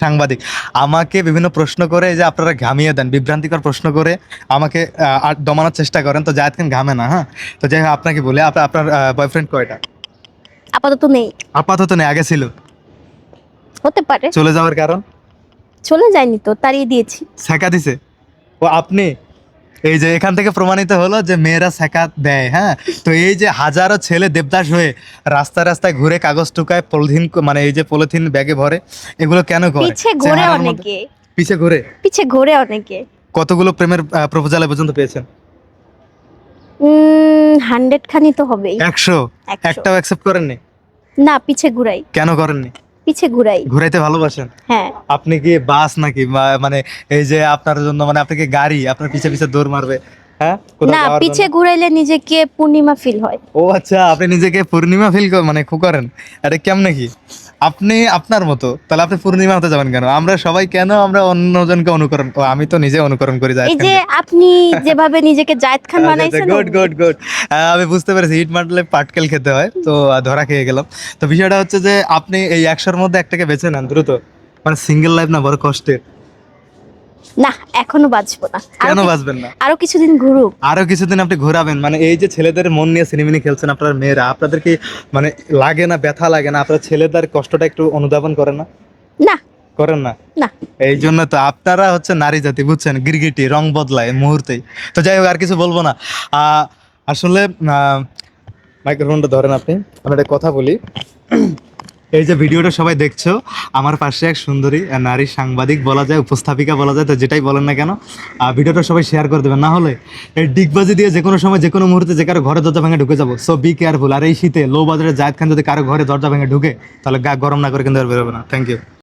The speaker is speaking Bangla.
সাংবাদিক আমাকে বিভিন্ন প্রশ্ন করে, এই যে আপনারা ঘামিয়ে দেন, বিভ্রান্তিকর প্রশ্ন করে আমাকে আর দমানোর চেষ্টা করেন। তো জায়েদ খান ঘামে না, হ্যাঁ। তো যাই হোক, আপনাকে বলি, আপনার বয়ফ্রেন্ড কয়টা? আপাতত নেই। আপাতত নেই, আগে ছিল? হতে পারে। চলে যাওয়ার কারণ? চলে যায়নি তো, তাড়িয়ে দিয়েছি। ছ্যাঁকা দিছে ও আপনি? এই যে এখান থেকে প্রমাণিত হলো যে মেয়েরা ছ্যাঁকা দেয়, হ্যাঁ। তো এই যে হাজারো ছেলে দেবদাস হয়ে রাস্তায় রাস্তায় ঘুরে কাগজ টুকায়, পলিথিন মানে এই যে পলিথিন ব্যাগে ভরে, এগুলো কেন করে? পিছে ঘুরে চেহারার মধ্যে- অনেকে, পিছে ঘুরে পিছে ঘুরে অনেকে। কতগুলো প্রেমের প্রপোজাল পর্যন্ত পেয়েছেন? 100 খানি তো হবেই। 100? 100 একটাও অ্যাকসেপ্ট করেননি? না, পিছে ঘুরাই। কেন করেননি? পিছে ঘুরাই। ঘুরাইতে ভালোবাসেন? হ্যাঁ। আপনি কি বাস নাকি, মানে এই যে আপনার জন্য, মানে আপনি কি গাড়ি আপনার পিছে পিছে দৌড় মারবে, হ্যাঁ, কোথাও না, যাওয়ার পিছে জন্য? ঘুরাইলে নিজেকে পূর্ণিমা ফিল হয়। ও আচ্ছা, আপনি নিজেকে পূর্ণিমা ফিল মানে করেন? এটা কেমনে কি? আপনি আপনার মতো, তাহলে আপনি পূর্ণিমা হতে যাবেন কেন? আমরা সবাই কেন আমরা অন্যজনকে অনুকরণ, আমি তো নিজে অনুকরণ করি জায়েদ এই যে খানকে। আপনি যেভাবে নিজেকে জায়েদ খান বানাইছেন। গুড গুড গুড, আমি বুঝতে পেরেছি, ইট মারলে পাটকেল খেতে হয়, তো ধরা খেয়ে গেলাম। তো বিষয়টা হচ্ছে যে আপনি এই 100-র মধ্যে একটাকে বেছে নেন দ্রুত, মানে সিঙ্গেল লাইফ না বড় কষ্টের। না, এখনো বাঁচবো না। কেন বাঁচবেন না? আরো কিছুদিন ঘুরুক। আরো কিছুদিন আপনি ঘোরাবেন, মানে এই যে ছেলেদের মন নিয়ে সিনেমিনি খেলছেন আপনার মেয়েরা, আপনাদের কি মানে লাগে না, ব্যথা লাগে না? আপনার ছেলেদের কষ্টটা একটু অনুধাবন করেন না? না করেন না? না। এই জন্য তো আপনারা হচ্ছে নারী জাতি, বুঝছেন, গিরগিটি, রং বদলায় মুহূর্তেই। তো যাই হোক, আর কিছু বলবো না। আসলে মাইক্রোফোনটা ধরেন আপনি, আমি একটা কথা বলি। এই যে ভিডিওটা সবাই দেখছো, আমার পাশে এক সুন্দরী নারী সাংবাদিক বলা যায়, উপস্থাপিকা বলা যায়, তো যেটাই বলেন না কেন, ভিডিওটা সবাই শেয়ার করে দেবেন, না হলে এই ডিগবাজি দিয়ে যে কোনো সময় যে কোনো মুহূর্তে যে কারো ঘরে দরজা ভেঙে ঢুকে যাবো। So be careful. আর এই শীতে লো বাজারে জায়েদ খান যদি কারো ঘরে দরজা ভেঙে ঢুকে, তাহলে গা গরম না করে কিন্তু আর বেরোবে না। Thank you.